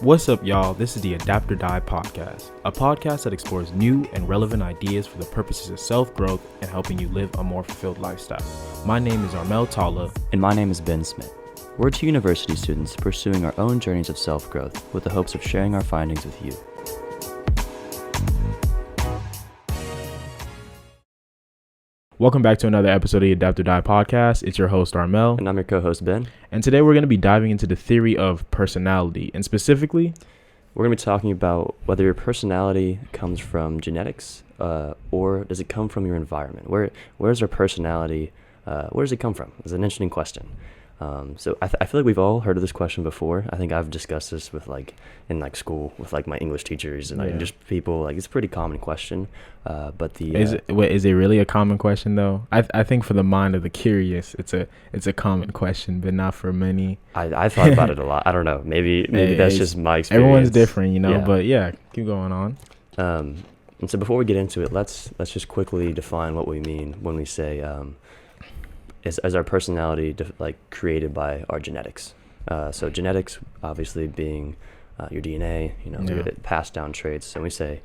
What's up, y'all? This is the Adapt or Die podcast, a podcast that explores new and relevant ideas for the purposes of self-growth and helping you live a more fulfilled lifestyle. My name is Armel Tala. And my name is Ben Smith. We're two university students pursuing our own journeys of self-growth with the hopes of sharing our findings with you. Welcome back to another episode of the Adapt or Die podcast. It's your host, Armel. And I'm your co-host, Ben. And today we're going to be diving into the theory of personality. And specifically, we're going to be talking about whether your personality comes from genetics or does it come from your environment? Where's our personality? Where does it come from? It's an interesting question. So I feel like we've all heard of this question before. I think I've discussed this with in school with my English teachers and just people. It's a pretty common question. But is it really a common question though? I think for the mind of the curious, it's a common question, but not for many. I thought about it a lot. I don't know. Maybe that's just my experience. Everyone's different, But yeah, keep going on. And so before we get into it, let's just quickly define what we mean when we say is our personality created by our genetics. So genetics obviously being your DNA, your passed down traits. And we say,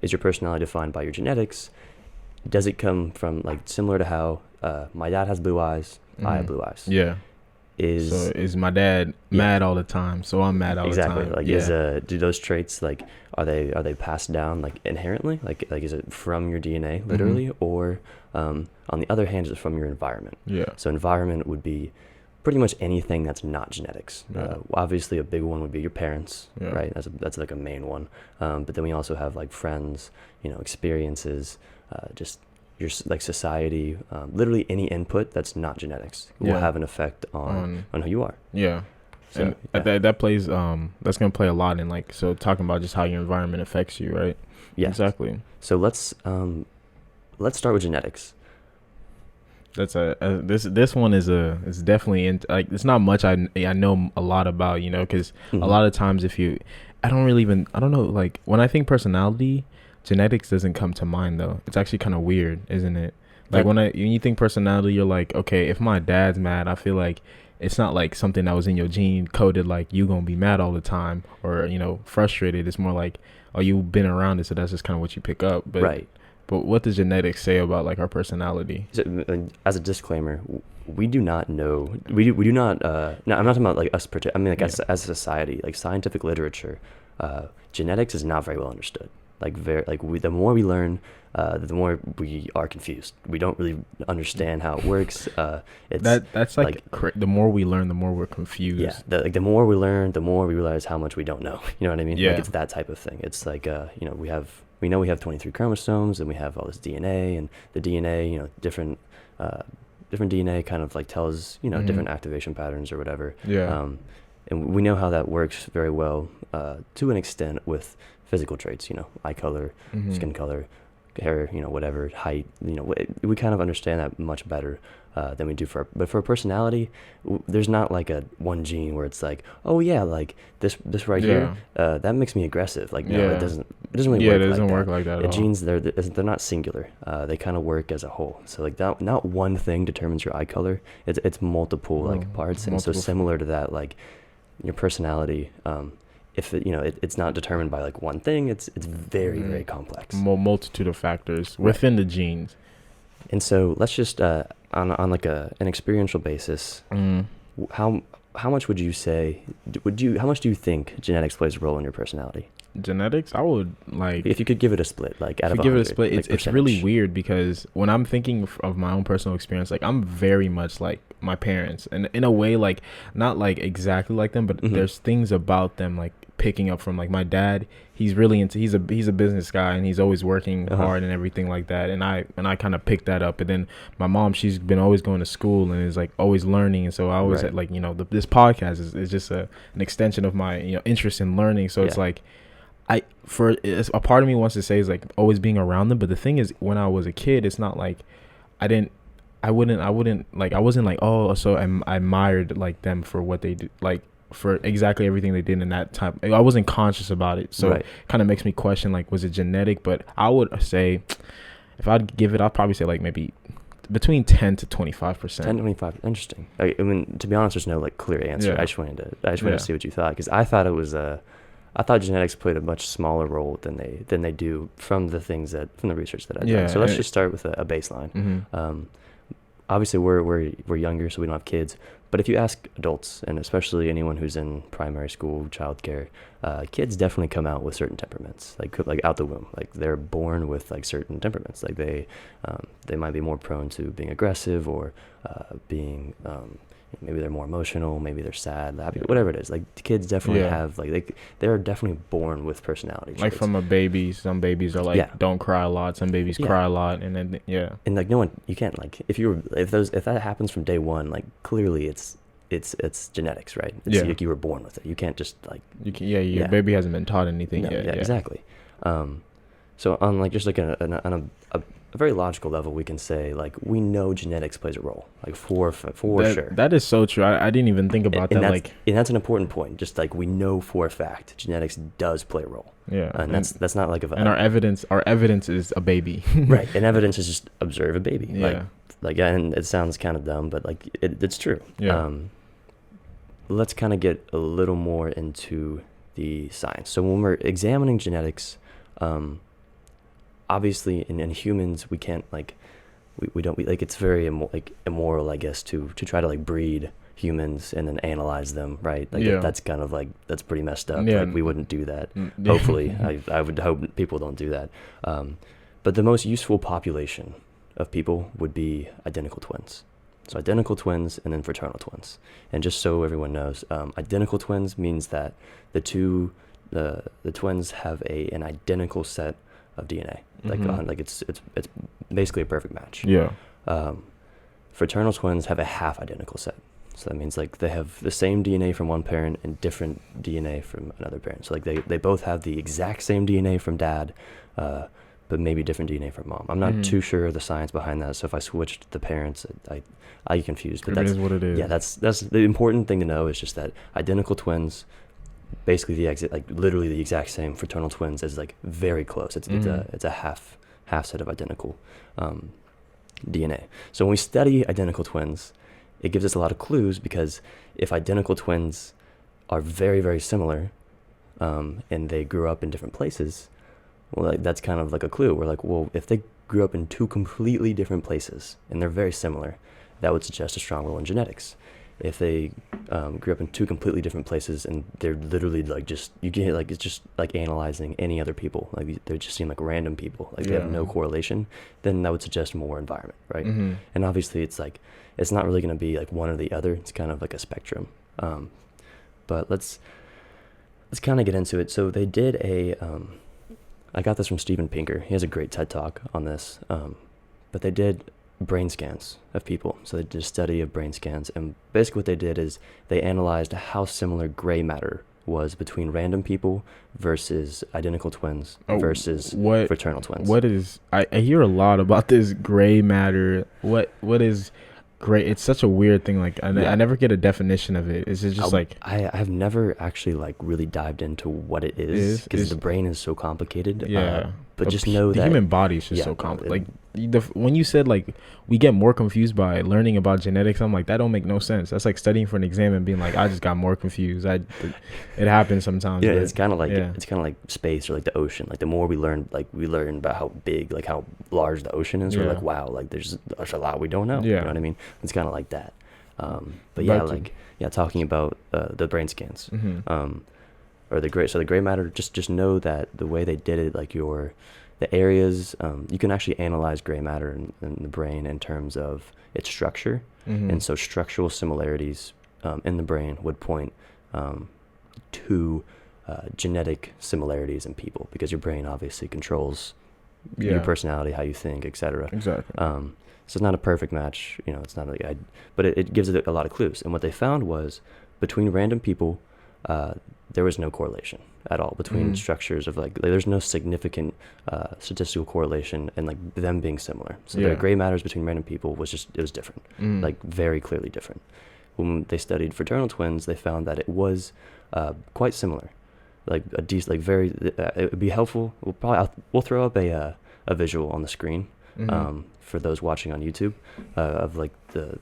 is your personality defined by your genetics? Does it come from similar to how my dad has blue eyes, I have blue eyes? Yeah. Is my dad mad all the time? So I'm mad all the time. Exactly. Do those traits are they passed down inherently? Is it from your DNA literally, or on the other hand, is it from your environment? Yeah. So environment would be pretty much anything that's not genetics. Yeah. Obviously, a big one would be your parents, yeah. right? That's a main one. But then we also have friends, experiences, just your society. Literally any input that's not genetics will have an effect on who you are. Yeah. So, and that plays that's gonna play a lot in so talking about just how your environment affects you, right? Yeah. Exactly. So let's start with genetics. That's this one is definitely it's not much I know a lot about, because a lot of times I don't know, when I think personality, genetics doesn't come to mind though. It's actually kind of weird, isn't it? When you think personality, you're like, okay, if my dad's mad, I feel like it's not something that was in your gene coded you gonna be mad all the time or frustrated. It's more you've been around it, so that's just kind of what you pick up. But, right. But what does genetics say about our personality? So, as a disclaimer, we do not know. We do not. No, I'm not talking about us. I mean, as a society, scientific literature, genetics is not very well understood. The more we learn, the more we are confused. We don't really understand how it works. That's the more we learn, the more we're confused. Yeah, the more we learn, the more we realize how much we don't know. You know what I mean? Yeah. It's that type of thing. It's we know we have 23 chromosomes and we have all this DNA, and the DNA, different DNA kind of tells different activation patterns or whatever. Yeah. And we know how that works very well to an extent with physical traits, eye color, skin color, hair, whatever, height, we kind of understand that much better than we do but for personality, there's not a one gene where it's this right here, that makes me aggressive. No, it doesn't really work. It doesn't work like that at all. Genes, they're not singular. They kind of work as a whole. So not one thing determines your eye color. It's multiple parts. And so similar to that, your personality, if it's not determined by one thing, it's very very complex. Multitude of factors within the genes. And so let's just on an experiential basis, how much would you say how much do you think genetics plays a role in your personality? Genetics, I would if you could give it a split, out of 100, give it a split, it's really weird because when I'm thinking of my own personal experience, I'm very much like my parents, and in a way, not exactly like them, but there's things about them picking up from my dad. He's really he's a business guy, and he's always working hard and everything like that, and I kind of picked that up. And then my mom, she's been always going to school and is always learning, and so I always this podcast is just an extension of my interest in learning. So it's a part of me wants to say is always being around them, but the thing is, when I was a kid, it's not I wasn't so I admired them for what they do, for exactly everything they did in that time. I wasn't conscious about it, so it kind of makes me question was it genetic? But I would say, if I'd give it, I'd probably say maybe between 10 to 25%. 10 to 25. Interesting. I mean, to be honest, there's no like clear answer. Yeah. I just wanted to see what you thought, because I thought it was I thought genetics played a much smaller role than they do from the research that I've done. So let's just start with a baseline. Mm-hmm. Obviously, we're younger, so we don't have kids. But if you ask adults, and especially anyone who's in primary school, childcare, kids definitely come out with certain temperaments, like out the womb. Like they're born with like certain temperaments. Like they might be more prone to being aggressive or being maybe they're more emotional, maybe they're sad, happy, whatever it is. Like the kids definitely have they're definitely born with personality traits. Like from a baby, some babies are like don't cry a lot, some babies cry a lot, and then and like you can't like if that happens from day one, like clearly it's genetics, right? It's like you were born with it. You can't just like your baby hasn't been taught anything yet. Yeah, exactly. So on like just like on a very logical level, we can say like we know genetics plays a role, like for sure. That is so true. I didn't even think about that. And that's an important point. Just like we know for a fact, genetics does play a role. Yeah, and that's not like and our evidence is a baby. Right, and evidence is just observe a baby. Yeah, and it sounds kind of dumb, but like it's true. Yeah. Let's kind of get a little more into the science. So when we're examining genetics, obviously in humans we can't like we it's very immoral, I guess, to try to like breed humans and then analyze them, right? Like that's kind of like that's pretty messed up. Like we wouldn't do that. Hopefully I would hope people don't do that. But the most useful population of people would be identical twins. So identical twins and then fraternal twins. And just so everyone knows, identical twins means that the twins have an identical set of DNA. Like it's basically a perfect match. Yeah. Fraternal twins have a half identical set. So that means like they have the same DNA from one parent and different DNA from another parent. So like they both have the exact same DNA from dad, but maybe different DNA from mom. I'm not too sure of the science behind that. So if I switched the parents, I get confused. But it is what it is. Yeah, that's the important thing to know is just that identical twins, basically literally the exact same fraternal twins is like very close. It's a half set of identical DNA. So when we study identical twins, it gives us a lot of clues, because if identical twins are very, very similar, and they grew up in different places, well, like, that's kind of like a clue. We're like, well, if they grew up in two completely different places and they're very similar, that would suggest a strong role in genetics. If they grew up in two completely different places and they're literally like it's just like analyzing any other people, like they just seem like random people, like they have no correlation, then that would suggest more environment, right? And obviously it's like it's not really going to be like one or the other. It's kind of like a spectrum. But let's kind of get into it. So they did I got this from Steven Pinker. He has a great TED Talk on this. But they did brain scans of people. So they did a study of brain scans, and basically what they did is they analyzed how similar gray matter was between random people versus identical twins versus fraternal twins. What is I hear a lot about this gray matter. What is gray? It's such a weird thing. Like I never get a definition of it. Is it just I've never actually like really dived into what it is, because the brain is so complicated. But just know that the human body is just so complicated. When you said like we get more confused by learning about genetics, I'm like, that don't make no sense. That's like studying for an exam and being like, I just got more confused. It happens sometimes. Yeah, it's kind of like space or like the ocean. Like the more we learn about how big, like how large the ocean is. We're like, wow, like there's a lot we don't know. Yeah. You know what I mean? It's kind of like that. But talking about the brain scans, or the gray matter. Just know that the way they did it, like the areas, you can actually analyze gray matter in the brain in terms of its structure. And so structural similarities in the brain would point to genetic similarities in people, because your brain obviously controls your personality, how you think, etc. Exactly. So it's not a perfect match, it's not like but it gives it a lot of clues. And what they found was between random people, there was no correlation at all between structures of like there's no significant statistical correlation and like them being similar. So the gray matters between random people was different, like very clearly different. When they studied fraternal twins, they found that it was quite similar, like a decent, like very. It would be helpful. We'll throw up a visual on the screen for those watching on YouTube, of like the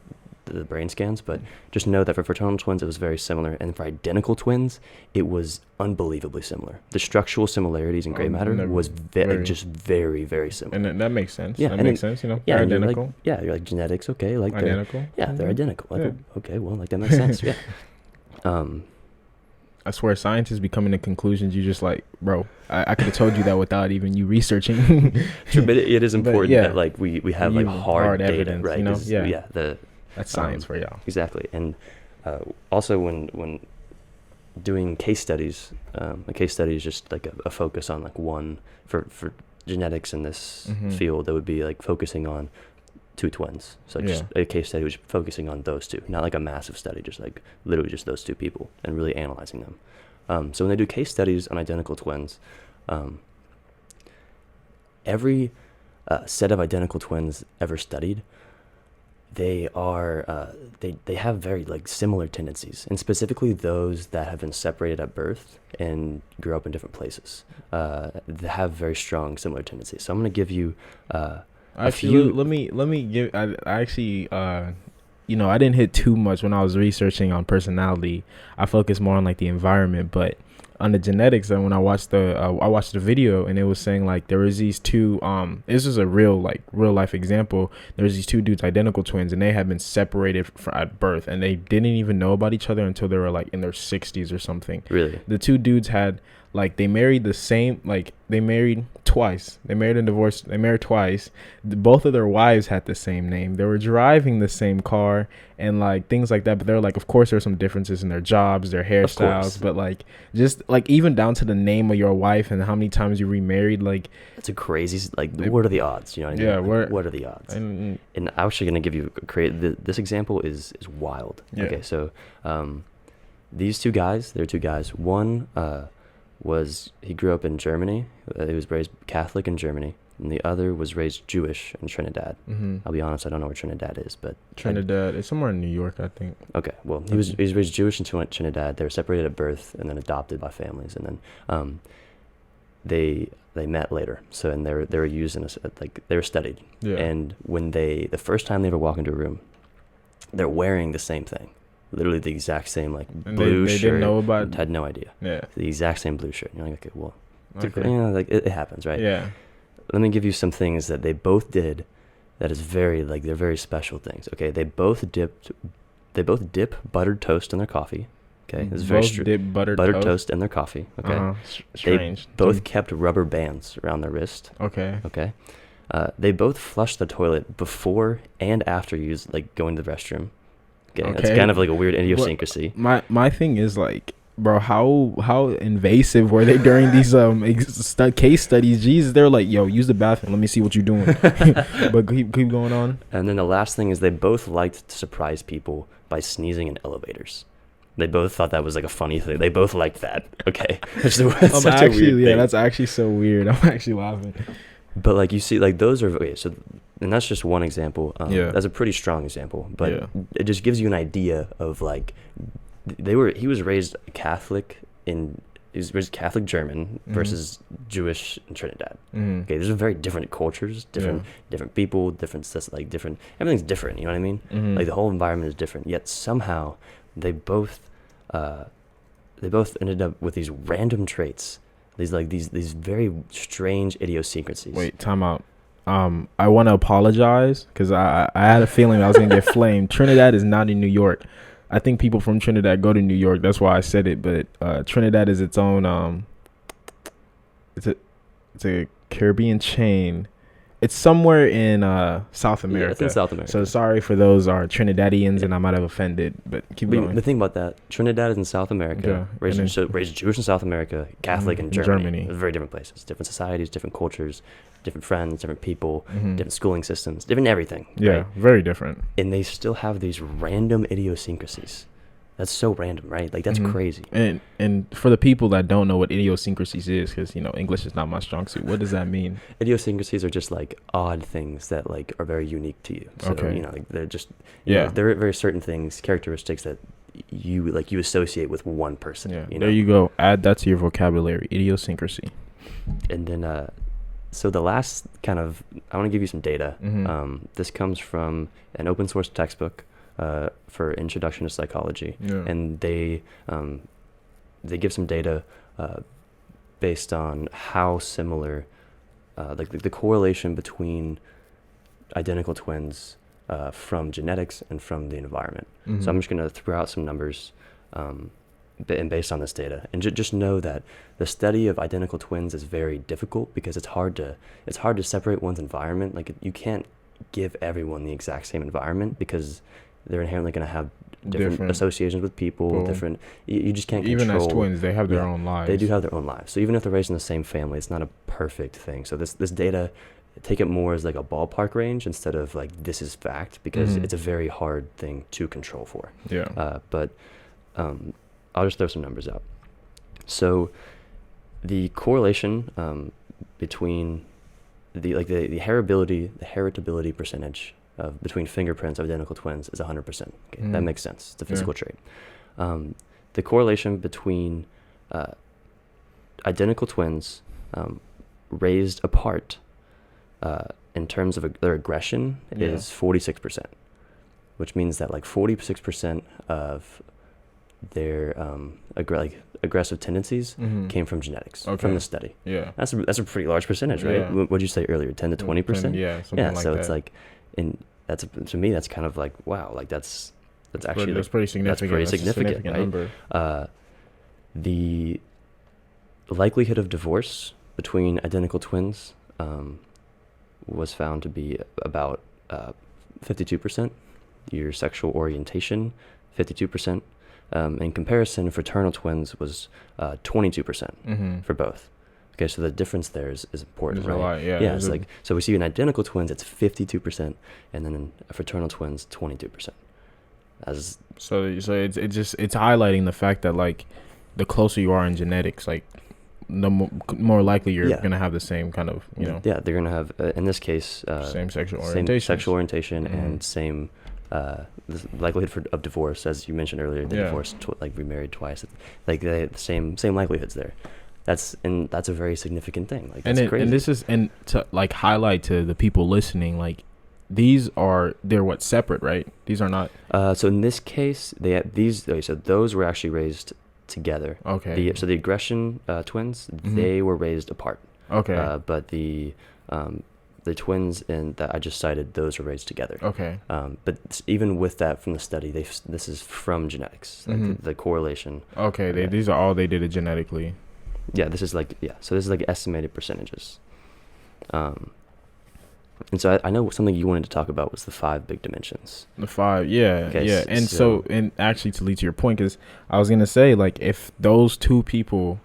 brain scans. But just know that for fraternal twins, it was very similar. And for identical twins, it was unbelievably similar. The structural similarities in gray matter was just very, very similar. And that makes sense. Yeah, that makes sense, you know? Yeah, they're identical. You're like genetics, okay. Like identical? They're identical. Like, okay, well, like that makes sense, yeah. I swear scientists be coming to conclusions you just like, bro, I could have told you that without even you researching. True, but it is important that like we have like hard data, evidence, right? you know? That's science for y'all. Exactly. And also when doing case studies, a case study is just like a focus on like one for genetics in this field. That would be like focusing on two twins. So just a case study was focusing on those two, not like a massive study, just like literally just those two people and really analyzing them. So when they do case studies on identical twins, every set of identical twins ever studied, they are they have very like similar tendencies, and specifically those that have been separated at birth and grew up in different places, they have very strong similar tendencies. So I'm going to give you actually let me give I actually you know, I didn't hit too much when I was researching on personality. I focused more on like the environment, but on the genetics, and when I watched the video, and it was saying like there was these two this is a real life example. There was these two dudes, identical twins, and they had been separated at birth, and they didn't even know about each other until they were like in their 60s or something. Really? The two dudes had like they married twice. They married and divorced. They married twice. Both of their wives had the same name. They were driving the same car and like things like that. But they're like, of course, there's some differences in their jobs, their hairstyles, but like just like even down to the name of your wife and how many times you remarried. Like that's a crazy. Like, what are the odds? You know what I mean? Yeah. Like, what are the odds? And I'm actually gonna give you this example is wild. Yeah. Okay, so these two guys, they're two guys. One he grew up in Germany. He was raised Catholic in Germany, and the other was raised Jewish in Trinidad. I'll be honest, I don't know where Trinidad is, but Trinidad is somewhere in New York, I think. Okay, well, he was raised Jewish in Trinidad. They were separated at birth and then adopted by families, and then they met later. So and they were used in they were studied. Yeah. And when the first time they ever walk into a room, they're wearing the same thing. Literally the exact same blue they shirt. Didn't know about. Had no idea. Yeah. The exact same blue shirt. You're like, okay, well, you know, like it happens, right? Yeah. Let me give you some things that they both did. That is very they're very special things. Okay, they both dip buttered toast in their coffee. Okay, this is very strange. Dip buttered toast in their coffee. Okay. Strange. They both kept rubber bands around their wrist. Okay. Okay. They both flushed the toilet before and after going to the restroom. Okay, it's kind of like a weird idiosyncrasy. My thing is like, bro, how invasive were they during these case studies? Jesus, they're like, yo, use the bathroom. Let me see what you're doing. But keep going on. And then the last thing is they both liked to surprise people by sneezing in elevators. They both thought that was like a funny thing. They both liked that. Okay, that's such a weird thing. That's actually so weird. I'm actually laughing. But like you see, like those are okay. So, and that's just one example. That's a pretty strong example. But it just gives you an idea of like he was raised Catholic Catholic German versus Jewish in Trinidad. Okay, these are very different cultures, different people, everything's different. You know what I mean? Like the whole environment is different. Yet somehow they both ended up with these random traits. These very strange idiosyncrasies. Wait, time out. I want to apologize because I had a feeling I was gonna get flamed. Trinidad is not in New York. I think people from Trinidad go to New York. That's why I said it. But Trinidad is its own. It's a Caribbean chain. It's somewhere in South America. Yeah, it's in South America. So sorry for those Trinidadians, and I might have offended, but keep going. The thing about that, Trinidad is in South America. Raised Jewish in South America, Catholic in Germany. Very different places, different societies, different cultures, different friends, different people, different schooling systems, different everything. Yeah, right? Very different. And they still have these random idiosyncrasies. That's so random, right? Like that's crazy. And for the people that don't know what idiosyncrasies is, because English is not my strong suit. What does that mean? Idiosyncrasies are just like odd things that are very unique to you. So they're just there are very certain things, characteristics that you associate with one person. Yeah. There you go. Add that to your vocabulary. Idiosyncrasy. And then So the last I want to give you some data. This comes from an open source textbook for Introduction to Psychology, and they give some data based on how similar, like the correlation between identical twins from genetics and from the environment. So I'm just going to throw out some numbers and based on this data, and just know that the study of identical twins is very difficult because it's hard to separate one's environment. Like you can't give everyone the exact same environment because they're inherently going to have different associations with people. Different, you just can't control. Even as twins, they have their own lives. They do have their own lives. So even if they're raised in the same family, it's not a perfect thing. So this data, take it more as like a ballpark range instead of like this is fact, because it's a very hard thing to control for. But I'll just throw some numbers out. So the correlation between the heritability percentage between fingerprints of identical twins is 100%. Okay, that makes sense. It's a physical trait. The correlation between identical twins raised apart in terms of their aggression is 46%, which means that like 46% of their aggressive tendencies came from genetics, from the study. That's a pretty large percentage, right? What did you say earlier, 10 to 20%? Something like so that. It's like, to me that's kind of like, wow, like that's actually that's pretty significant. That's pretty significant, right? Number. The likelihood of divorce between identical twins was found to be about 52%. Your sexual orientation, 52%. In comparison, fraternal twins was 22% for both. Okay, so the difference there is important, There's right? A lot, It's like, so we see in identical twins, it's 52%, and then in fraternal twins, 22%. So it's highlighting the fact that like the closer you are in genetics, like the more likely you're gonna have the same kind of, they're gonna have in this case same sexual orientation, and same the likelihood of divorce, as you mentioned earlier. They divorced, like remarried twice, like the same likelihoods there. That's a very significant thing. Like that's crazy. And this is, and to like highlight to the people listening, like they're what, separate, right? These are not. So in this case, so those were actually raised together. Okay. So the aggression twins, they were raised apart. Okay. But the twins that I just cited, those were raised together. Okay. But even with that from the study, this is from genetics, like the correlation. Okay. These are all they did it genetically. So this is like estimated percentages. And so I know something you wanted to talk about was the 5 big dimensions. The 5, yeah. And so actually to lead to your point, because I was gonna say, like, if those two twins,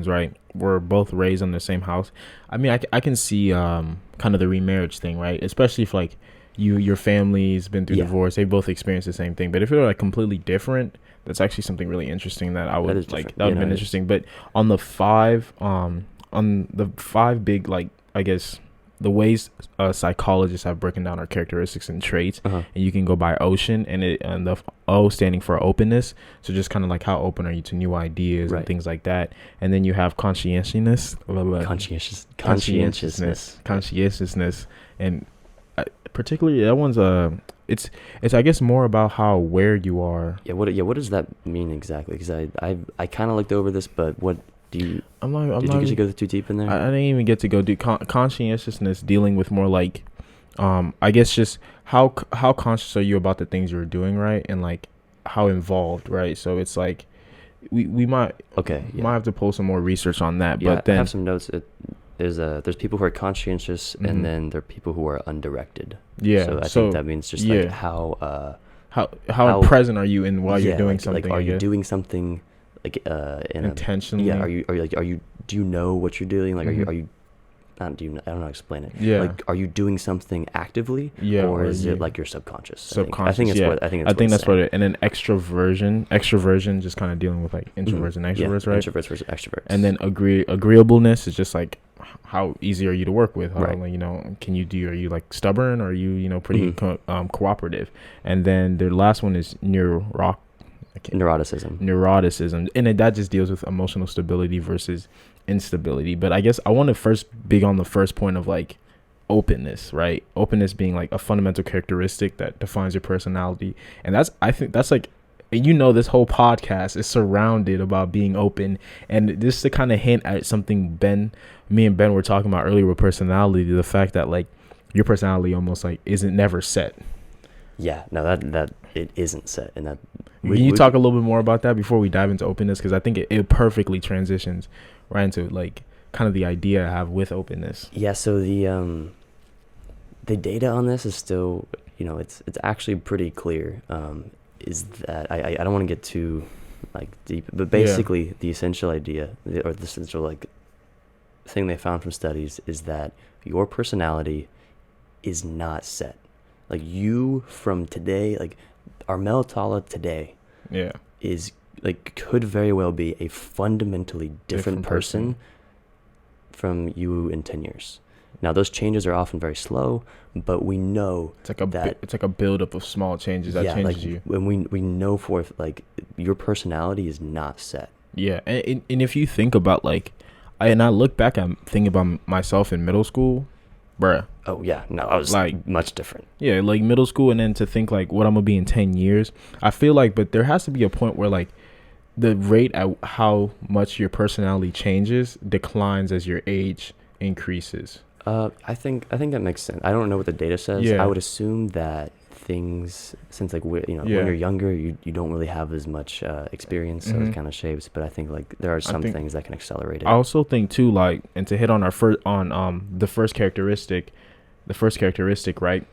right, were both raised in the same house, I mean, I can see kind of the remarriage thing, right? Especially if like your family's been through divorce, they both experienced the same thing. But if they're like completely different, that's actually something really interesting that I would like. That would have been interesting. But on the 5 big, like, I guess the ways psychologists have broken down our characteristics and traits, and you can go by ocean, and the O standing for openness. So just kind of like how open are you to new ideas and things like that. And then you have conscientiousness, and particularly that one's it's I guess more about how aware you are. What does that mean exactly? Because I kind of looked over this, but what. Did you get to go too deep in there? I didn't even get to go do conscientiousness, dealing with more like, I guess just how conscious are you about the things you're doing, right? And like how involved, right? So it's like we might might have to pull some more research on that. But then I have some notes. There's people who are conscientious, and then there are people who are undirected. So I think that means just like how present are you in while you're doing something? Like, are you doing something? Like intentionally, do you know what you're doing? Like, are you I don't know how to explain it. Like, are you doing something actively, or is it like your subconscious? I think that's what it. And then extroversion, just kind of dealing with like introverts and extroverts, right? Introverts versus extroverts. And then agreeableness is just like how easy are you to work with? How, like, can you are you like stubborn, or are you pretty cooperative? And then the last one is neuroticism, and that just deals with emotional stability versus instability. But I guess I want to first big on the first point of like openness, right? Openness being like a fundamental characteristic that defines your personality. And that's, I think that's like, this whole podcast is surrounded about being open. And just to kind of hint at something me and Ben were talking about earlier with personality, the fact that like your personality almost like isn't never set. Yeah, no, that it isn't set. And that can you talk a little bit more about that before we dive into openness? Because I think it perfectly transitions right into like kind of the idea I have with openness. Yeah, so the data on this is still, it's actually pretty clear. Is that I don't want to get too like deep, but basically the essential idea or the essential like thing they found from studies is that your personality is not set. Like you from today, like Armel Tala today, is like could very well be a fundamentally different person from you in 10 years. Now those changes are often very slow, but we know it's like a buildup of small changes that changes like, you. When we know for like your personality is not set. Yeah, and if you think about like, I look back at thinking about myself in middle school, bruh. Oh yeah, no, I was like much different. Yeah, like middle school, and then to think like what I'm gonna be in 10 years. I feel like, but there has to be a point where like the rate at how much your personality changes declines as your age increases. I think that makes sense. I don't know what the data says. I would assume that things, since like when you're younger, you don't really have as much experience, so it kind of shapes. But I think like there are some things that can accelerate it. I also think too, like, and to hit on the first characteristic, right,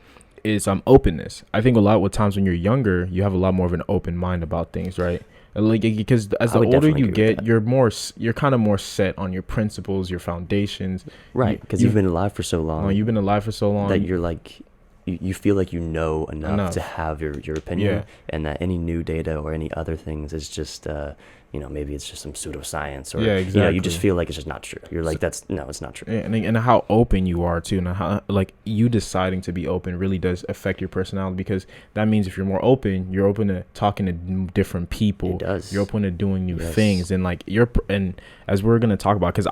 is openness. I think a lot with times when you're younger, you have a lot more of an open mind about things, right? Like, because as the older you get, you're kind of more set on your principles, your foundations, right? Because you've been alive for so long. That you're like, you feel like you know enough to have your opinion, and that any new data or any other things is just maybe it's just some pseudoscience, or exactly. You just feel like it's just not true. You're like, it's not true. And how open you are too, and how like you deciding to be open really does affect your personality, because that means if you're more open, you're open to talking to different people. It does. You're open to doing new things, and like and as we're gonna talk about, because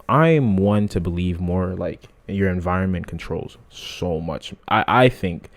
I'm one to believe more like your environment controls so much. I think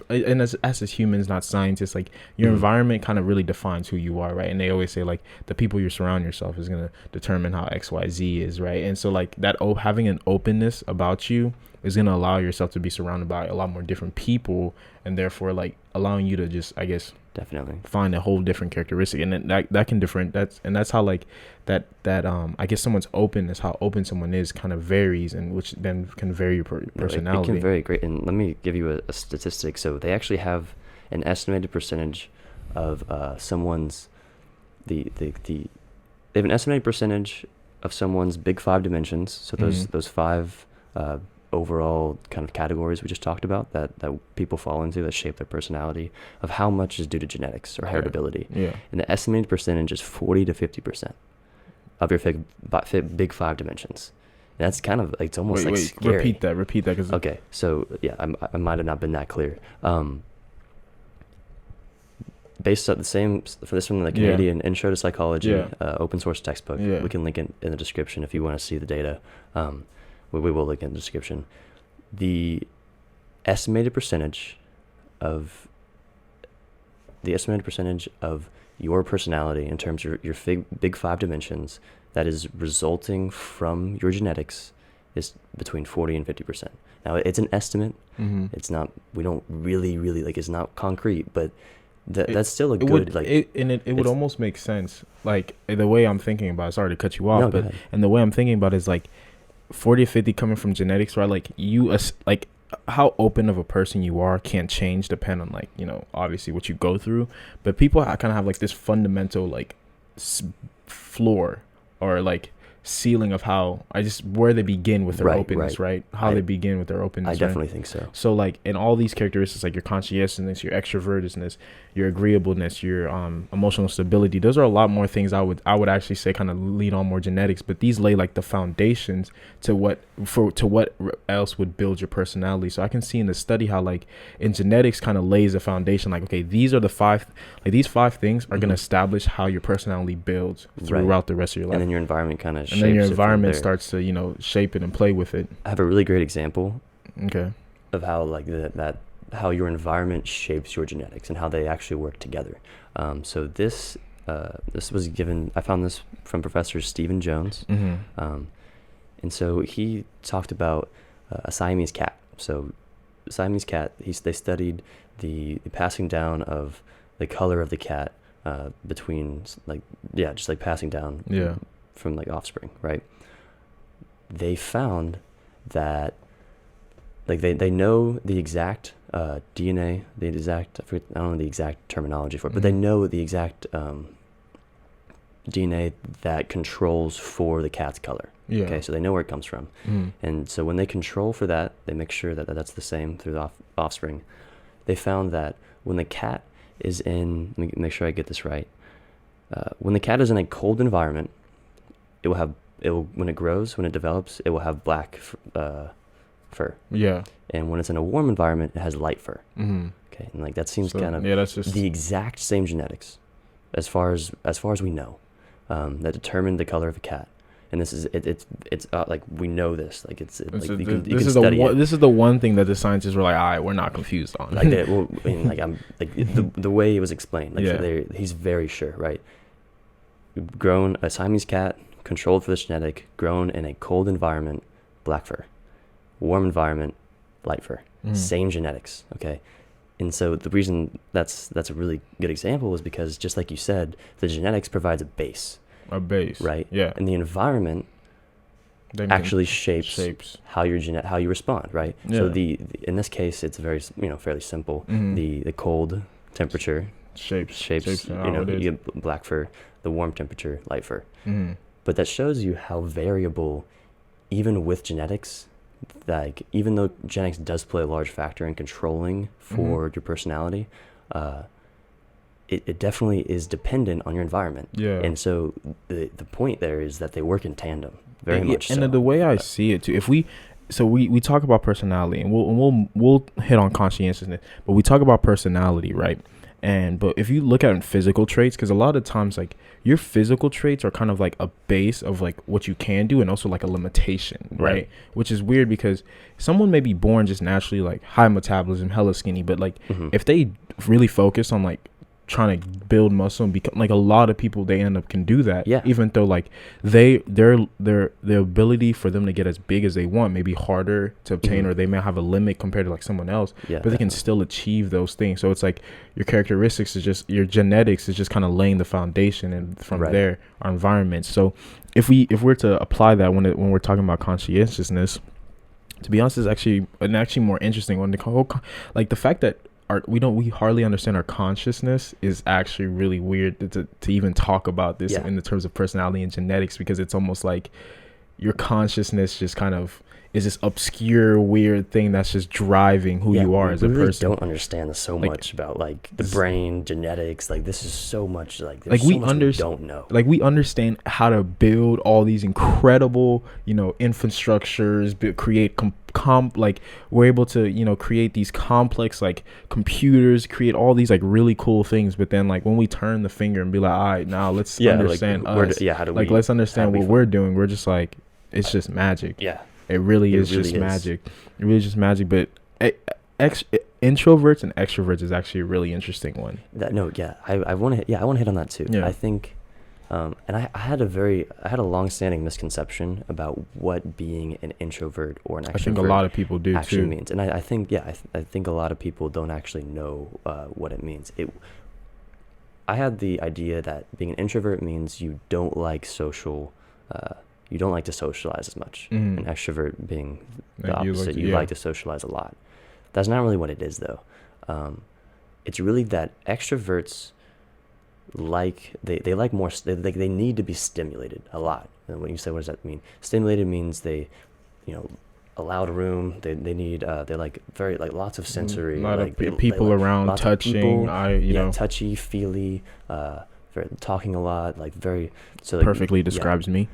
and as humans, not scientists, like your environment kind of really defines who you are, right? And they always say like the people you surround yourself is going to determine how XYZ is, right? And so like that having an openness about you is going to allow yourself to be surrounded by a lot more different people, and therefore like allowing you to just, I guess, definitely find a whole different characteristic. And then that can that's how like that I guess someone's openness, how open someone is, kind of varies, and which then can vary your personality. It can vary great. And let me give you a statistic. So they actually have an estimated percentage of someone's they have an estimated percentage of someone's big five dimensions. So those five overall kind of categories we just talked about that people fall into that shape their personality, of how much is due to genetics or heritability. And the estimated percentage is 40 to 50% of your big five dimensions. And that's kind of, it's almost scary. Repeat that. Okay, so yeah, I might have not been that clear. Based on the same, for this from the Canadian Intro to Psychology open source textbook, we can link it in the description if you want to see the data. We will link in the description. The estimated percentage of your personality in terms of your big five dimensions that is resulting from your genetics is between 40 and 50%. Now it's an estimate. It's not, we don't really like, it's not concrete, but that's still a good, it would almost make sense. Like the way I'm thinking about it, sorry to cut you off, and the way I'm thinking about it is like 40 to 50 coming from genetics, right? Like like how open of a person you are can't change depend on like, obviously what you go through, but people kind of have like this fundamental like floor or like ceiling of where they begin with their openness, right? How they begin with their openness. I definitely think so. So like in all these characteristics, like your conscientiousness, your extrovertedness, your agreeableness, your emotional stability, those are a lot more things I would actually say kind of lead on more genetics, but these lay like the foundations to what else would build your personality. So I can see in the study how like in genetics kind of lays a foundation, like, okay, these are the five things are going to establish how your personality builds throughout the rest of your life. And then your environment kind of And then your shapes it from environment there. starts to, you know, shape it and play with it. I have a really great example Okay. of how like that how your environment shapes your genetics and how they actually work together. So this was given. I found this from Professor Stephen Jones, and so he talked about a Siamese cat. So Siamese cat, they studied the passing down of the color of the cat between just like passing down from like offspring, right? They found that like they know the exact DNA, I don't know the exact terminology for it, but they know the exact DNA that controls for the cat's color. Yeah. Okay, so they know where it comes from. And so when they control for that, they make sure that that's the same through the offspring. They found that when the cat is in, let me make sure I get this right. When the cat is in a cold environment, when it grows, when it develops, it will have black fur. Yeah. And when it's in a warm environment, it has light fur. Okay, and like that seems kind of that's just the exact same genetics, as far as we know, that determine the color of a cat. And this is it's like we know this, like it's like you can study it. This is the one thing that the scientists were like, all right, we're not confused on. Like the way it was explained, like he's very sure, right? Grown a Siamese cat, controlled for this genetic, grown in a cold environment, black fur, warm environment, light fur, same genetics. Okay. And so the reason that's a really good example is because, just like you said, the genetics provides a base, right? Yeah. And the environment then actually shapes how how you respond, right? Yeah. So in this case, it's very fairly simple. The cold temperature shapes you get black fur. The warm temperature, light fur. But that shows you how variable, even with genetics, like even though genetics does play a large factor in controlling for your personality, it definitely is dependent on your environment. Yeah. And so the point there is that they work in tandem, very much. And so. the way I see it too, if we talk about personality, and we'll hit on conscientiousness, but we talk about personality, right? But if you look at physical traits, because a lot of times like your physical traits are kind of like a base of like what you can do and also like a limitation, right? Which is weird because someone may be born just naturally like high metabolism, hella skinny, but like if they really focus on like trying to build muscle and become like a lot of people, they end up can do that. Yeah. Even though like their ability for them to get as big as they want may be harder to obtain, or they may have a limit compared to like someone else. Yeah, but they can still achieve those things. So it's like your characteristics is just your genetics is just kind of laying the foundation, and from there our environment. So if we're to apply that when we're talking about conscientiousness, to be honest, is actually more interesting one. Like the fact that we hardly understand our consciousness is actually really weird to even talk about this in the terms of personality and genetics, because it's almost like your consciousness just kind of is this obscure weird thing that's just driving who you are as a really person. Don't understand so much about like the brain, genetics. Like this is so much like we don't know. Like we understand how to build all these incredible infrastructures, create we're able to create these complex like computers, create all these like really cool things. But then like when we turn the finger and be like, all right, now let's understand us. Let's understand what we're doing. We're just like, it's just magic. Yeah. It really is magic. It really is just magic. But introverts and extroverts is actually a really interesting one. I want to hit on that too. Yeah. I think, and I had a long-standing misconception about what being an introvert or an extrovert. I think a lot of people do actually too. means, and I think I think a lot of people don't actually know what it means. I had the idea that being an introvert means you don't like social. You don't like to socialize as much. An extrovert being the opposite. You like to socialize a lot. That's not really what it is, though. It's really that extroverts they like more. They need to be stimulated a lot. And when you say, what does that mean? Stimulated means they, a loud room. They need. They like very like lots of sensory. A lot of people around, touching. Touchy, feely. Talking a lot, like very perfectly describes me.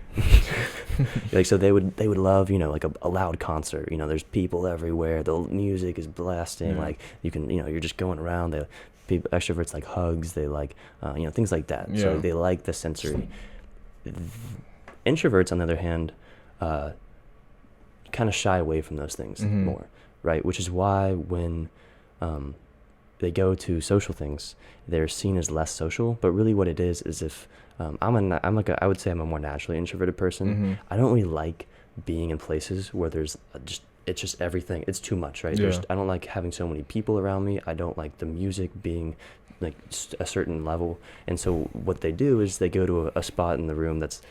Like so they would love like a loud concert. There's people everywhere, the music is blasting, like you can you're just going around. Extroverts like hugs, they like things like that. So they like the sensory. Introverts, on the other hand, kind of shy away from those things more, right? Which is why when they go to social things, they're seen as less social. But really, what it is if I would say I'm a more naturally introverted person. I don't really like being in places where there's it's just everything. It's too much, right? Yeah. I don't like having so many people around me. I don't like the music being like a certain level. And so what they do is they go to a spot in the room that's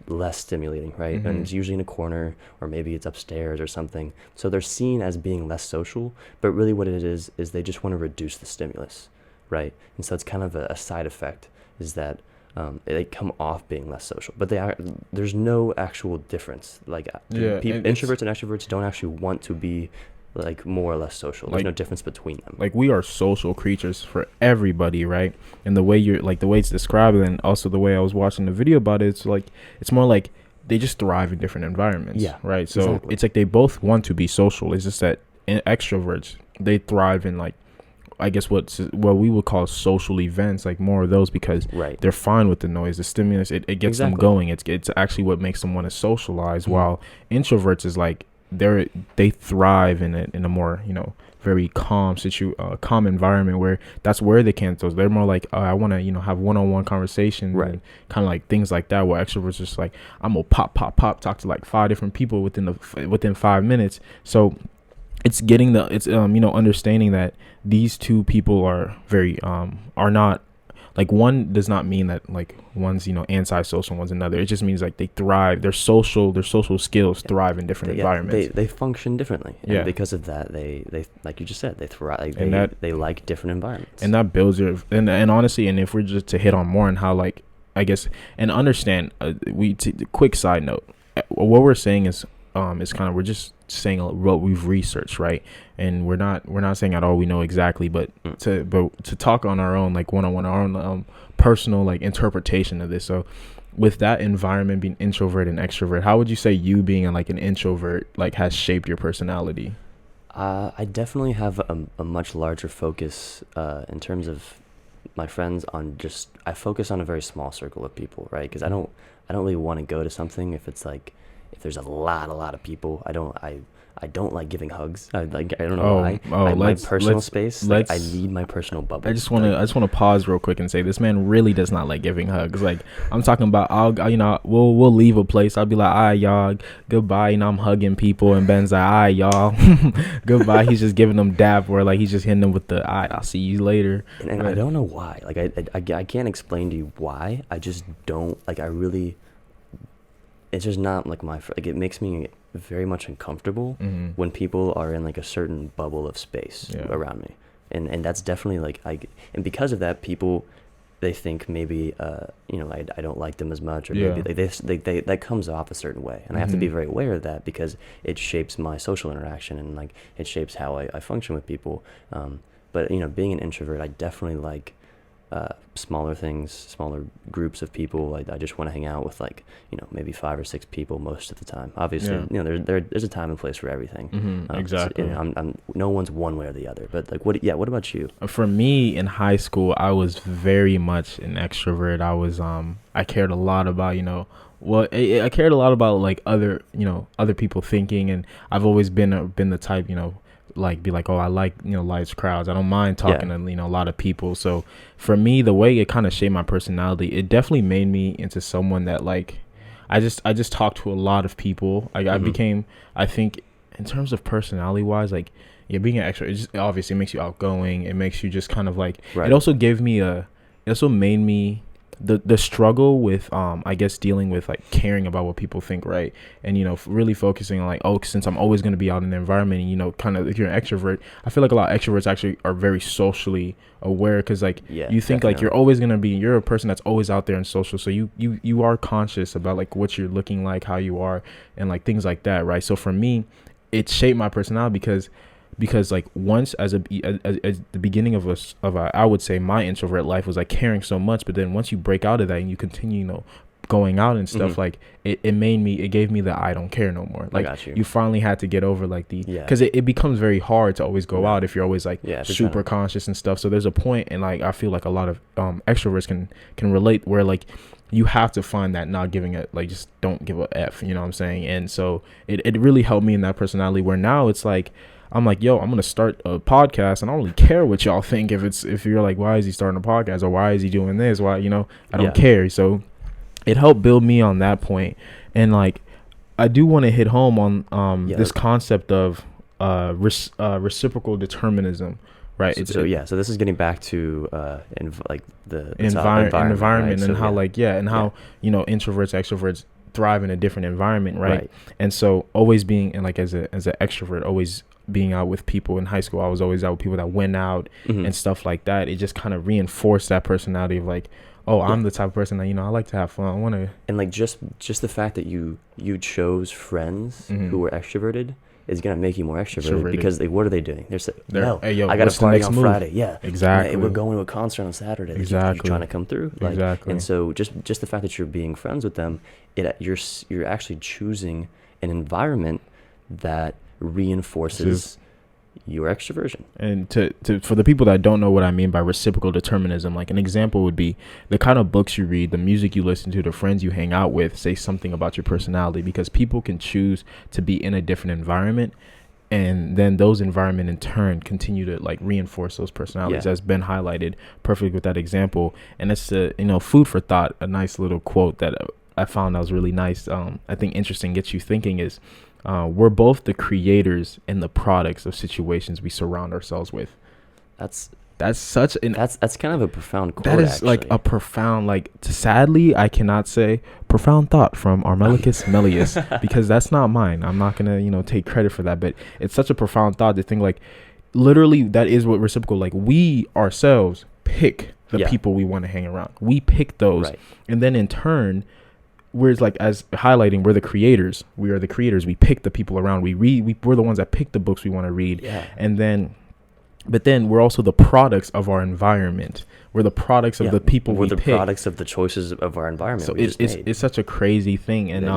less stimulating, right? And it's usually in a corner, or maybe it's upstairs or something. So they're seen as being less social, but really what it is they just want to reduce the stimulus, right? And so it's kind of a side effect, is that they come off being less social, but there's no actual difference. Like introverts and extroverts don't actually want to be like more or less social. There's no difference between them. Like, we are social creatures for everybody, right? And the way the way it's described, and also the way I was watching the video about it, it's more like they just thrive in different environments. Yeah, right. So It's like they both want to be social. It's just that extroverts, they thrive in, like, I guess what we would call social events, like more of those, because they're fine with the noise, the stimulus. It gets them going. It's actually what makes them want to socialize. While introverts is like they thrive in a more very calm calm environment, where that's where they can't. So they're more like, I want to have one-on-one conversations, and kind of like things like that. Where extroverts just like, I'm gonna pop talk to like 5 different people within 5 minutes. So it's getting understanding that these two people are very are not, like, one does not mean that like one's antisocial, one's another. It just means like they thrive. Their social skills thrive in different environments. They function differently, and because of that, they like you just said, they thrive. They like different environments, and that builds your and honestly, and if we're just to hit on more on how, like, I guess, and understand, quick side note, what we're saying is kind of, we're just saying what we've researched, right? And we're not saying at all we know exactly, but to talk on our own, like one-on-one, our own personal like interpretation of this. So with that environment, being introvert and extrovert, how would you say you being like an introvert like has shaped your personality? I definitely have a much larger focus in terms of my friends on I focus on a very small circle of people, right? Because I don't really want to go to something if it's like, if there's a lot of people. I don't like giving hugs. I don't know why. My personal space. Like, I need my personal bubble. I just want to pause real quick and say, this man really does not like giving hugs. Like, I'm talking about, we'll leave a place. I'll be like, all right, y'all, goodbye. I'm hugging people, and Ben's like, all right, y'all, goodbye. He's just giving them dap, or like he's just hitting them with the, all right, I'll see you later. And I don't know why. Like, I can't explain to you why. I just don't like. It's just not like like, it makes me very much uncomfortable when people are in like a certain bubble of space around me, and that's definitely like and because of that, people, they think maybe I don't like them as much, or maybe they that comes off a certain way, and I have to be very aware of that, because it shapes my social interaction, and like it shapes how I function with people. But being an introvert, I definitely like smaller things, smaller groups of people. I just want to hang out with like maybe 5 or 6 people most of the time. Obviously, there's a time and place for everything. Exactly. So, I'm no one's one way or the other. But like, what about you? For me, in high school, I was very much an extrovert. I was I cared a lot about I cared a lot about like other people thinking, and I've always been the type like be like, oh, I like large crowds. I don't mind talking to a lot of people. So for me, the way it kind of shaped my personality, it definitely made me into someone that like I just talked to a lot of people. I became, I think, in terms of personality wise, like being an extrovert, it just obviously makes you outgoing. It makes you just kind of like it also made me the struggle with I guess dealing with like caring about what people think, right? And really focusing on like, oh, since I'm always going to be out in the environment, and kind of, if you're an extrovert, I feel like a lot of extroverts actually are very socially aware, because like you think like you're a person that's always out there and social, so you are conscious about like what you're looking like, how you are, and like things like that, right? So for me, it shaped my personality, because like once as the beginning of I would say my introvert life was like caring so much, but then once you break out of that and you continue going out and stuff, like it gave me the I don't care no more. Like you finally had to get over like because it becomes very hard to always go out if you're always like super conscious and stuff. So there's a point, and like I feel like a lot of extroverts can relate, where like you have to find that not giving it, like, just don't give a F, you know what I'm saying? And so it really helped me in that personality, where now it's like, I'm like, yo, I'm going to start a podcast, and I don't really care what y'all think. If you're like, why is he starting a podcast, or why is he doing this? Why, I don't care. So it helped build me on that point. And like, I do want to hit home on this concept of reciprocal determinism, right? So this is getting back to like the environment, right? And so, how how introverts, extroverts thrive in a different environment, right? And so always being, and like as an extrovert, always being out with people in high school, I was always out with people that went out and stuff like that. It just kind of reinforced that personality of like, oh, I'm the type of person that, I like to have fun. I want to. And like just the fact that you chose friends who were extroverted is going to make you more extroverted. Because what are they doing? They're hey, yo, I got a party on Friday. Yeah, exactly. Hey, we're going to a concert on Saturday. Exactly. You're trying to come through. Like, exactly. And so just the fact that you're being friends with them, you're actually choosing an environment that reinforces your extroversion. And for the people that don't know what I mean by reciprocal determinism, like an example would be the kind of books you read, the music you listen to, the friends you hang out with say something about your personality, because people can choose to be in a different environment, and then those environment in turn continue to like reinforce those personalities, as Ben highlighted perfectly with that example. And it's food for thought. A nice little quote that I found that was really nice, I think interesting, gets you thinking, is we're both the creators and the products of situations we surround ourselves with. That's such an that's kind of a profound quote. That is actually like a profound, like, sadly I cannot say profound thought from Armelicus Melius, because that's not mine. I'm not gonna take credit for that, but it's such a profound thought to think like literally that is what reciprocal, like, we ourselves pick the people we want to hang around. We pick those, and then in turn, whereas like as highlighting, we're the creators. We are the creators. We pick the people around. We read. We're the ones that pick the books we want to read. And then, but then we're also the products of our environment. We're the products of the people we pick. We're the products of the choices of our environment. So it's such a crazy thing, and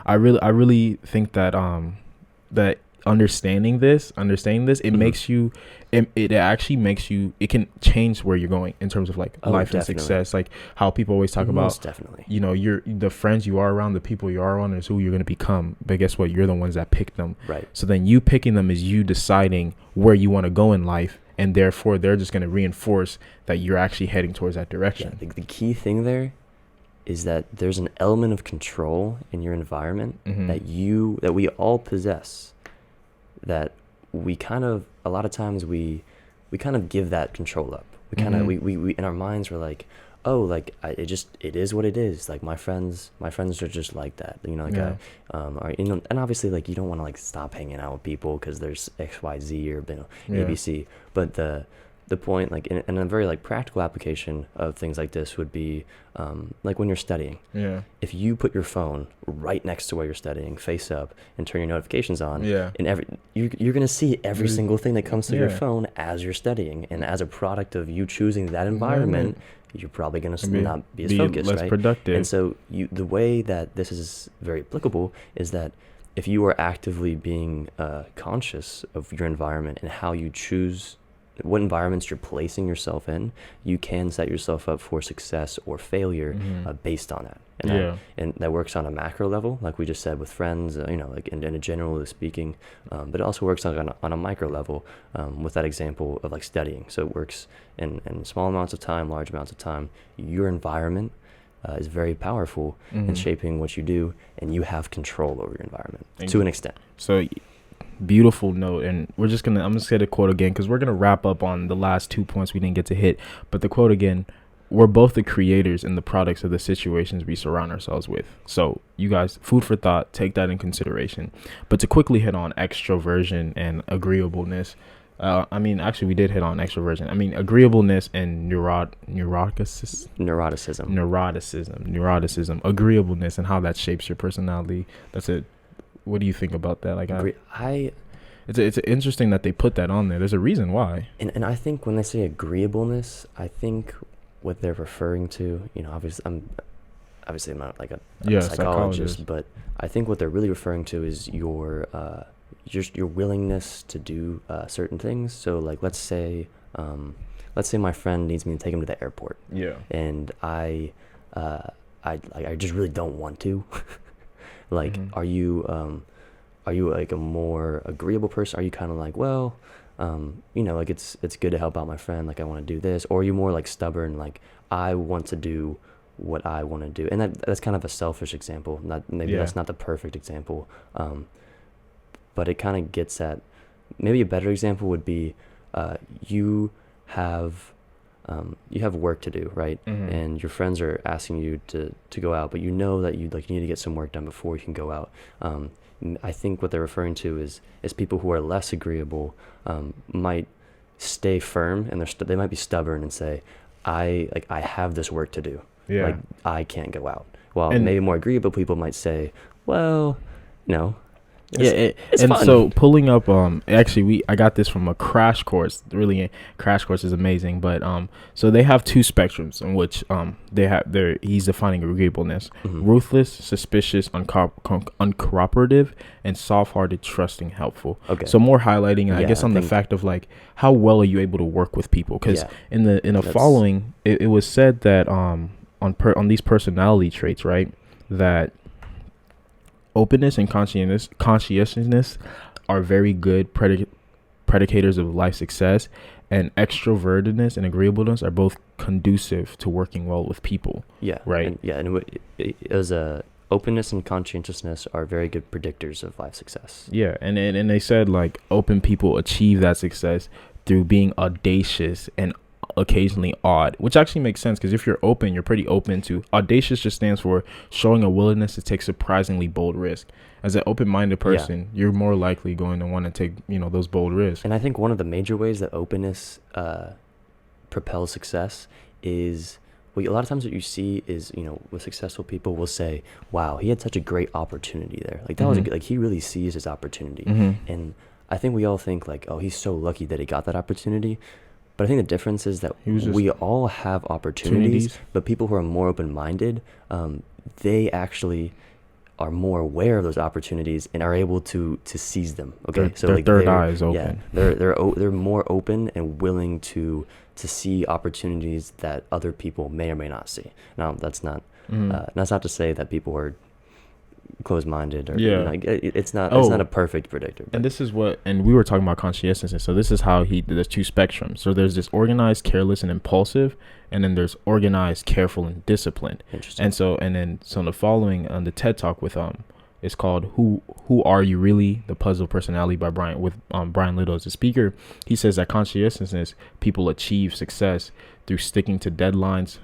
I really think that that understanding this, it makes you, it actually makes you, it can change where you're going in terms of like life and success, like how people always talk about, definitely, you're the friends you are around, the people you are around is who you're going to become. But guess what? You're the ones that pick them. Right. So then you picking them is you deciding where you want to go in life, and therefore they're just going to reinforce that you're actually heading towards that direction. The key thing there is that there's an element of control in your environment that we all possess, that we kind of, a lot of times we kind of give that control up. We kind of, we in our minds we're like, oh, like it is what it is. Like my friends are just like that, and obviously like you don't want to like stop hanging out with people because there's XYZ or ABC, but the point, like in a very like practical application of things like this would be like when you're studying. If you put your phone right next to where you're studying, face up, and turn your notifications on, and you're gonna see every single thing that comes through your phone as you're studying, and as a product of you choosing that environment, you're probably gonna not be as focused, less productive. And so the way that this is very applicable is that if you are actively being conscious of your environment and how you choose what environments you're placing yourself in, you can set yourself up for success or failure based on that. And that works on a macro level, like we just said with friends, like in a generally speaking, but it also works on a micro level with that example of like studying. So it works in small amounts of time, large amounts of time. Your environment is very powerful in shaping what you do, and you have control over your environment to an extent. So beautiful note, and I'm just gonna say the quote again, because we're gonna wrap up on the last 2 points we didn't get to hit. But the quote again: we're both the creators and the products of the situations we surround ourselves with. So you guys, food for thought, take that in consideration. But to quickly hit on extroversion and agreeableness, actually we did hit on extroversion. Agreeableness and neuroticism, agreeableness, and how that shapes your personality. That's it. What do you think about that? Like, it's interesting that they put that on there. There's a reason why. And I think when they say agreeableness, I think what they're referring to, obviously I'm not like a psychologist, but I think what they're really referring to is your willingness to do certain things. So like, let's say my friend needs me to take him to the airport. Yeah. And I just really don't want to. Like, Mm-hmm. are you like a more agreeable person? Are you kind of like, well, like it's good to help out my friend. Like I want to do this. Or are you more like stubborn? Like I want to do what I want to do. And that's kind of a selfish example. Maybe Yeah. that's not the perfect example. But it kind of gets at, maybe a better example would be, you have work to do, right? Mm-hmm. And your friends are asking you to go out, but you know that you need to get some work done before you can go out. I think what they're referring to is people who are less agreeable, might stay firm, and they might be stubborn and say, I have this work to do. Yeah. Like I can't go out. While And- maybe more agreeable people might say, well, no. It's fun. So pulling up, actually I got this from a crash course. Really, crash course is amazing. But so they have two spectrums in which he's defining agreeableness: Mm-hmm. ruthless, suspicious, uncooperative, and soft-hearted, trusting, helpful. Okay. So more highlighting, I Yeah, guess, I on the think- fact of like how well are you able to work with people? Because Yeah. in the That's- following, it was said that on these personality traits, right, that openness and conscientiousness are very good predicators of life success, and extrovertedness and agreeableness are both conducive to working well with people. Yeah. Right. And it was openness and conscientiousness are very good predictors of life success. Yeah, and they said like open people achieve that success through being audacious and occasionally odd, which actually makes sense because if you're open, you're pretty open to. Audacious just stands for showing a willingness to take surprisingly bold risk. As an open-minded person, you're more likely going to want to take those bold risks. And I think one of the major ways that openness propels success is, well, a lot of times what you see is, with successful people will say, wow, he had such a great opportunity there. Like that was like, he really sees his opportunity. And I think we all think like, oh, he's so lucky that he got that opportunity. But I think the difference is that we all have opportunities, but people who are more open-minded, they actually are more aware of those opportunities and are able to seize them. Okay, their third eye is open. Yeah, they're more open and willing to see opportunities that other people may or may not see. Now, that's not to say that people are closed-minded or it's not a perfect predictor. And this is and we were talking about conscientiousness, so this is how there's two spectrums. So there's this organized, careless, and impulsive, and then there's organized, careful, and disciplined. Interesting. And so the following on the TED Talk with it's called Who Are You Really? The Puzzle Personality by Brian Little as the speaker. He says that conscientiousness people achieve success through sticking to deadlines,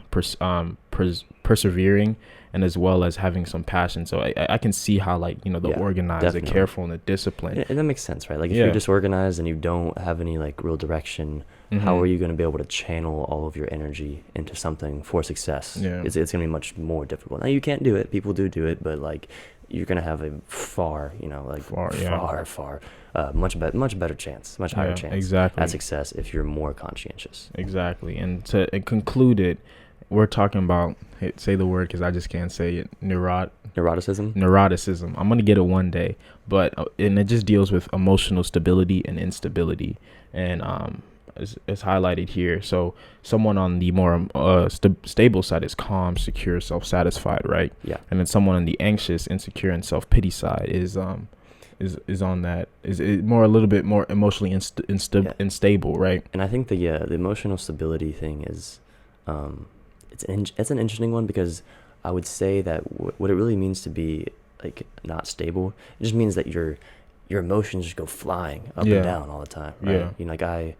persevering, and as well as having some passion. So I can see how the organized, definitely. the careful, and the discipline. And that makes sense, right? Like if you're disorganized and you don't have any like real direction, how are you going to be able to channel all of your energy into something for success? Yeah. It's going to be much more difficult. Now you can't do it. People do it, but like you're going to have a much better chance, much higher chance exactly. at success if you're more conscientious. Exactly. And to conclude it, we're talking about, say the word because I just can't say it, Neuroticism. I'm going to get it one day, and it just deals with emotional stability and instability, and it's highlighted here. So someone on the more stable side is calm, secure, self-satisfied, right? Yeah. And then someone on the anxious, insecure, and self-pity side is on that is more a little bit more emotionally unstable, right? And I think the emotional stability thing is it's an interesting one, because I would say that what it really means to be like not stable, it just means that your emotions just go flying up and down all the time, right?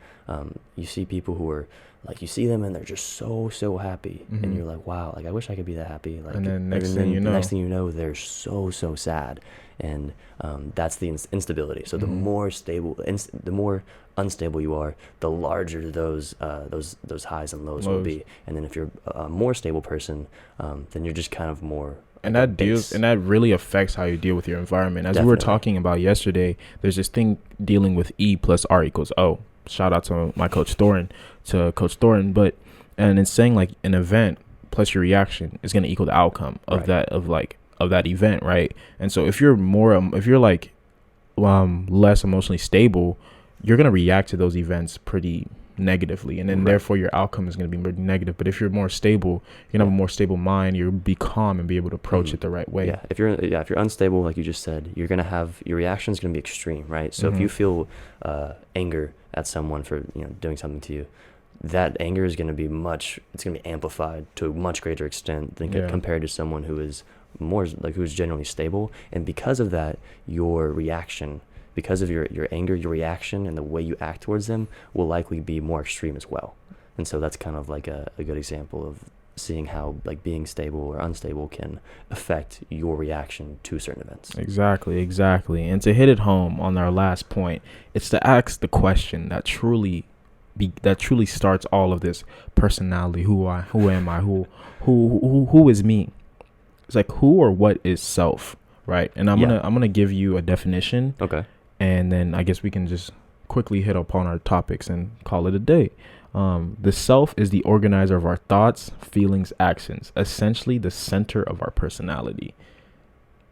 You see people who are like, you see them and they're just so happy, and you're like, wow, like I wish I could be that happy. Like, and then next thing you know, they're so sad, and that's the instability. So the more stable, the more unstable you are, the larger those highs and lows will be. And then if you're a more stable person, then you're just kind of more. And that really affects how you deal with your environment. As we were talking about yesterday, there's this thing dealing with E plus R equals O. Shout out to my Coach Thorin, and it's saying like an event plus your reaction is going to equal the outcome of that event, right? And so if you're less emotionally stable, you're going to react to those events pretty negatively, and then therefore your outcome is going to be more negative. But if you're more stable, you're gonna have a more stable mind. You'll be calm and be able to approach it the right way. If you're unstable, like you just said, you're gonna have your reaction is gonna be extreme, right? So if you feel anger at someone for doing something to you, that anger is gonna be amplified to a much greater extent than compared to someone who is more like who's generally stable. And because of that, your reaction, because of your anger, your reaction and the way you act towards them will likely be more extreme as well. And so that's kind of like a good example of seeing how like being stable or unstable can affect your reaction to certain events. Exactly. And to hit it home on our last point, it's to ask the question that truly starts all of this personality. Who am I? Who is me? It's like, who or what is self, right? And I'm gonna give you a definition. Okay. And then I guess we can just quickly hit upon our topics and call it a day. The self is the organizer of our thoughts, feelings, actions, essentially the center of our personality.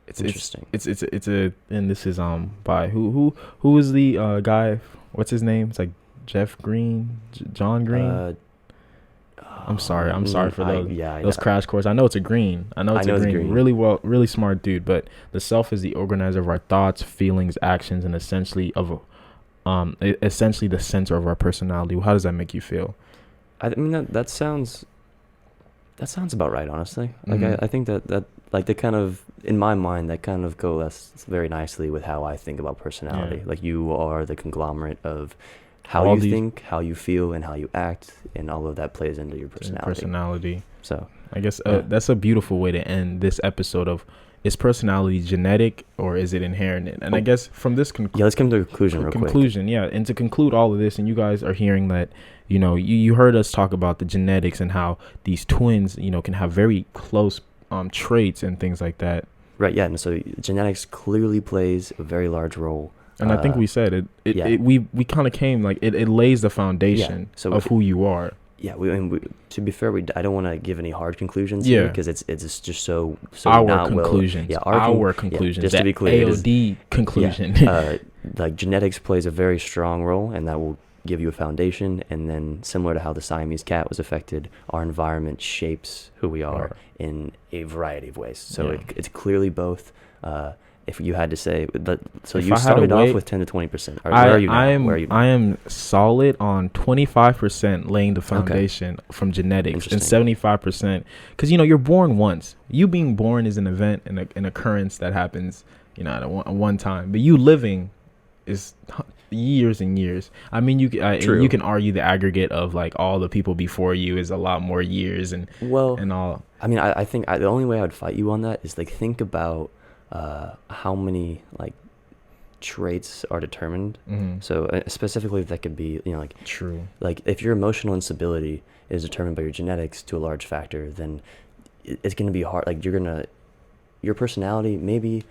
It's interesting. And this is by who is the guy? What's his name? It's like Jeff Green, John Green. I'm sorry for those crash course. I know it's a Green. Green. Really smart dude. But the self is the organizer of our thoughts, feelings, actions, and essentially the center of our personality. How does that make you feel? I mean that sounds about right, honestly. Like I think that like they kind of, in my mind, that kind of coalesces very nicely with how I think about personality. Like you are the conglomerate of how you think, how you feel, and how you act, and all of that plays into your personality. So I guess that's a beautiful way to end this episode of, is personality genetic or is it inherited? And I guess from this let's come to a conclusion real quick. And to conclude all of this, and you guys are hearing that, you heard us talk about the genetics and how these twins, can have very close traits and things like that. Right, yeah, and so genetics clearly plays a very large role. And I think we said it we kind of came, like, it lays the foundation of who you are. Yeah, to be fair, I don't want to give any hard conclusions here because it's just so our not conclusions. Well. Our conclusions. Just to be clear, AOD conclusion. Like genetics plays a very strong role, and that will give you a foundation. And then, similar to how the Siamese cat was affected, our environment shapes who we are in a variety of ways. So it's clearly both. If you had to say, so you started off with 10 to 20%. Where are you now? I am solid on 25% laying the foundation from genetics, and 75% because you're born once. You being born is an event and an occurrence that happens, at one time. But you living is years and years. I mean, you can argue the aggregate of like all the people before you is a lot more years and all. I mean, I think the only way I would fight you on that is like think about how many like traits are determined. So specifically that could be true, like if your emotional instability is determined by your genetics to a large factor, then it's going to be hard. Like your personality maybe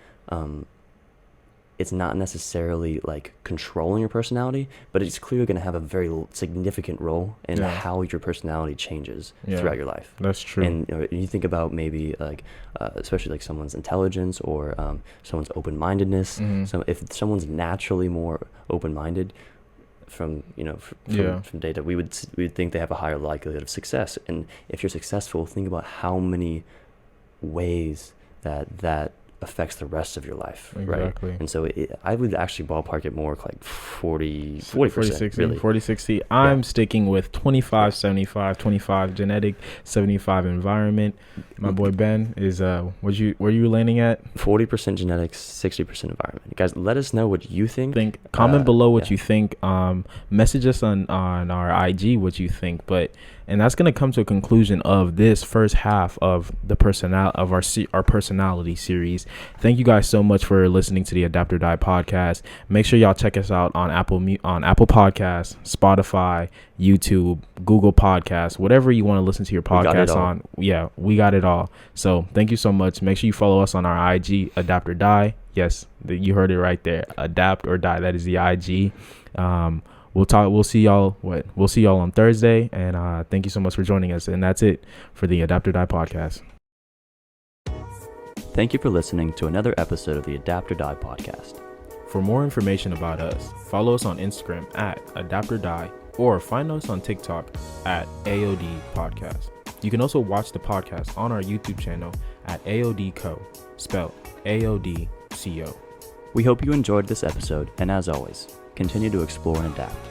it's not necessarily like controlling your personality, but it's clearly going to have a very significant role in how your personality changes throughout your life. That's true. And you think about maybe like, especially like someone's intelligence or someone's open-mindedness. So if someone's naturally more open-minded from data, we would think they have a higher likelihood of success. And if you're successful, think about how many ways that affects the rest of your life. Exactly. Right? And so I would actually ballpark it more like 40%, really. 40-60. I'm sticking with 25-75, 25 genetic, 75 environment. My boy Ben is where you landing at? 40% genetics, 60% environment. Guys, let us know what you think. Comment below what you think. Message us on our IG what you think. And that's going to come to a conclusion of this first half of the our personality series. Thank you guys so much for listening to the Adapt or Die podcast. Make sure y'all check us out on Apple Podcasts, Spotify, YouTube, Google Podcasts, whatever you want to listen to your podcast on. Yeah, we got it all. So thank you so much. Make sure you follow us on our IG, Adapt or Die. Yes, you heard it right there. Adapt or Die. That is the IG. We'll see y'all on Thursday, and thank you so much for joining us. And that's it for the Adapt or Die podcast. Thank you for listening to another episode of the Adapt or Die podcast. For more information about us, follow us on Instagram at Adapt or Die or find us on TikTok at AOD Podcast. You can also watch the podcast on our YouTube channel at AOD Co, spelled AODCO. We hope you enjoyed this episode, and as always, continue to explore and adapt.